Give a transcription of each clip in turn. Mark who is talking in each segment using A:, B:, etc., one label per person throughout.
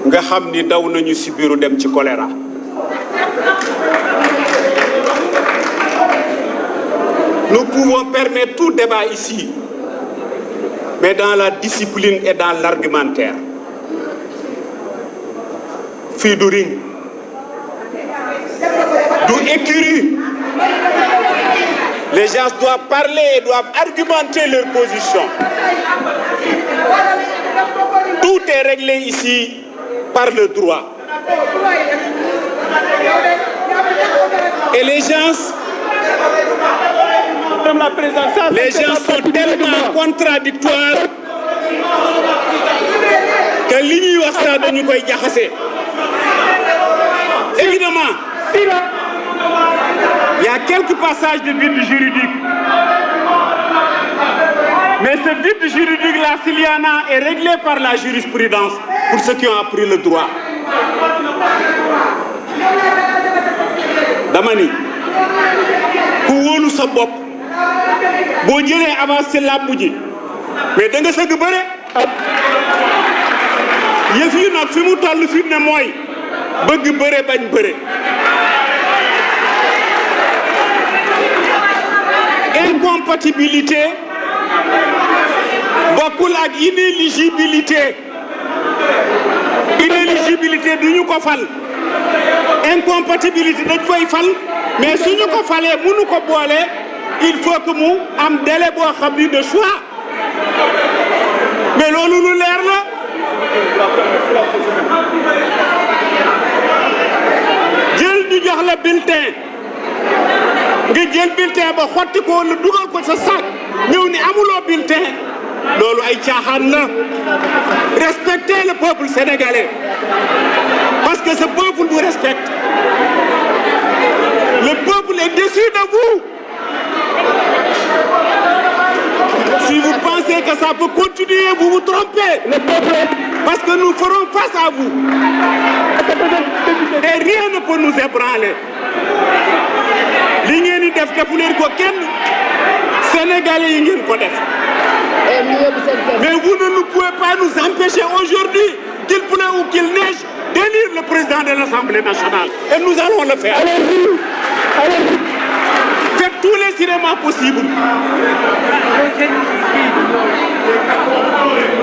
A: nga xam ni daw nañu si biiru dem ci choléra. Nous pouvons permettre tout débat ici, mais dans la discipline et dans l'argumentaire. Fii du ring, du écurie. Les gens doivent parler et doivent argumenter leur position. Tout est réglé ici par le droit. Et les gens sont tellement contradictoires que li ñuy wax sax dañu koy jaxase. Évidemment, il y a quelques passages de vide juridique. Mais ce vide juridique-là, s'il y en a, est réglé par la jurisprudence pour ceux qui ont appris le droit. dama ni ku wóolu sa bopp boo jëlee avance ci làmb ji mais da nga sëgg bëre. yëf yi nag fi mu toll fi ne mooy bëgg bëre bañ bëre. Incompatibilité bokkul ak inéligibilité. Inéligibilité du ñu ko fal. Incompatibilité dañ koy fal mais suñu ko falee mënu ko boole il faut que mu am délai boo xam ni de choix mais loolu lu leer la. jël ñu jox la bulletin nga jël bulletin ba xotti ko wala dugal ko sa sac ñëw ni amuloo bulletin loolu ay caaxaan la. Respectez le peuple sénégalais parce que ce peuple vous respecte. Le peuple est déçu de vous. Si vous pensez que ça peut continuer, vous vous trompez. Parce que nous ferons face à vous. Et rien ne peut nous ébranler. Li ngeen di def defu leen ko kenn Sénégalais yi ngeen ko def. Mais vous ne nous pouvez pas nous empêcher aujourd'hui, qu'il pleut ou qu'il neige, d'élire le président de l'Assemblée nationale. Et nous allons le faire. Faites tous les cinémas possibles.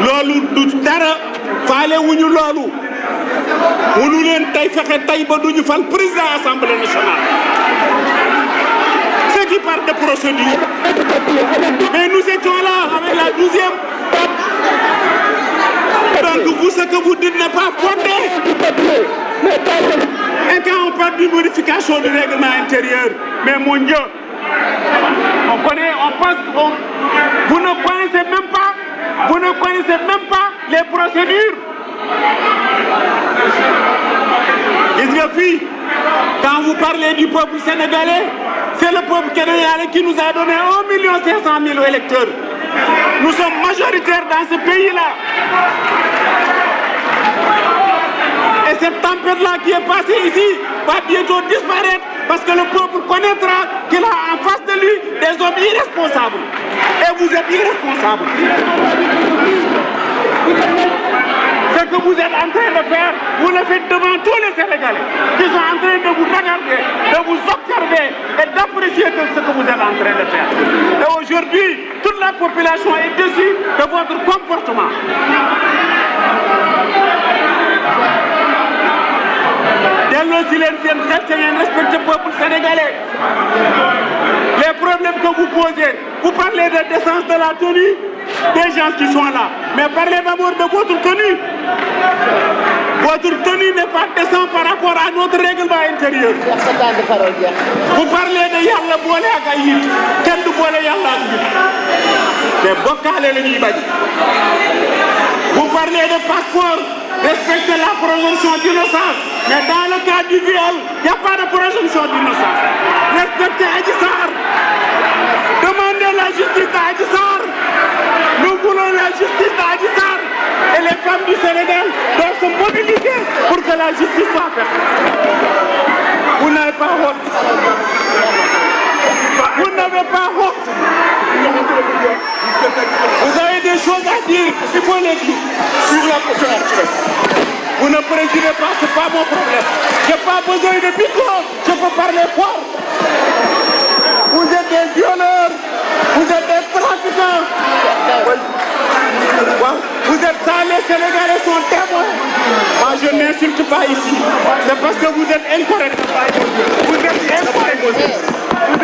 A: Loolu du dara faale wuñu loolu. Mënu leen tey fexe tey ba duñu fal président Assemblée nationale. Ceux qui parlent de procédure. Mais nous étions là avec la 12e. Donc vous, ce que vous dites n'est pas fondé. Et quand on parle d'une modification du règlement intérieur, mais mon Dieu, on connaît, on pense, vous ne connaissez même pas les procédures. Gis nga fii, quand vous parlez du peuple sénégalais, c'est le peuple sénégalais qui nous a donné 1 500 000 électeurs. Nous sommes majoritaires dans ce pays-là. Et cette tempête-là qui est passée ici va bientôt disparaître parce que le peuple connaîtra qu'il a en face de lui des hommes irresponsables. Et vous êtes irresponsables. Ce que vous êtes en train de faire, vous le faites devant tous les Sénégalais qui sont en train de vous regarder, de vous observer et d'apprécier ce que vous êtes en train de faire. Et aujourd'hui, toute la population est déçue de votre comportement. Delloo si leen seen xel te ngeen respectez le peuple sénégalais. Les problèmes que vous posez, vous parlez de décence de la tenue des gens qui sont là, mais parlez d'abord de votre tenue. Votre tenue n'est pas décente par rapport à notre règlement intérieur. Vous parlez de yàlla boole ak ay nit, kenn du boole yàlla ak nit. Mais bokkaale la ñuy bañ. Vous parlez de passeport, respectez la présomption d'innocence. Mais dans le cas du viol, il n'y a pas de présomption d'innocence. Respectez Adji Sarr. Demandez la justice d'Adji Sarr. Nous voulons la justice d'Adji Sarr. Et les femmes du Sénégal doivent se mobiliser pour que la justice soit faite. Vous n'avez pas honte. Vous n'avez pas honte. Vous avez des choses à dire, il faut les dire. Sur la question. Vous ne retirez pas, c'est pas mon problème. J'ai pas besoin de micro, je peux parler fort. Vous êtes des violeurs, vous êtes des trafiquants. Vous êtes ça, les Sénégalais sont témoins. Moi, je n'insulte pas ici. C'est parce que vous êtes incorrect. Vous êtes incorrect. Vous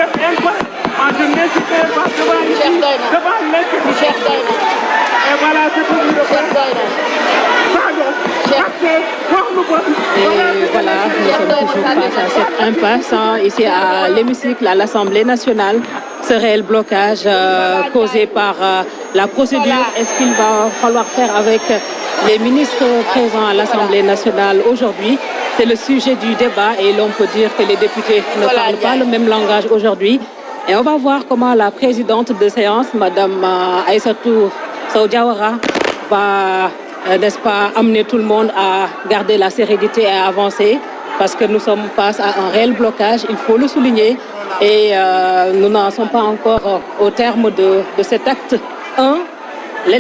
A: êtes incorrect. Moi, je n'insulterai pas devant ici. Devant l'institution. Et voilà, c'est tout.
B: Et voilà, nous sommes toujours face à cette impasse ici à l'hémicycle, à l'Assemblée nationale. Ce réel blocage causé par la procédure. Est-ce qu'il va falloir faire avec les ministres présents à l'Assemblée nationale aujourd'hui? C'est le sujet du débat et l'on peut dire que les députés ne parlent pas le même langage aujourd'hui. Et on va voir comment la présidente de séance, Madame Aïssatou Sow Diawara, va, n'est-ce pas, amener tout le monde à garder la sérénité et à avancer, parce que nous sommes face à un réel blocage, il faut le souligner, et nous n'en sommes pas encore au terme de cet acte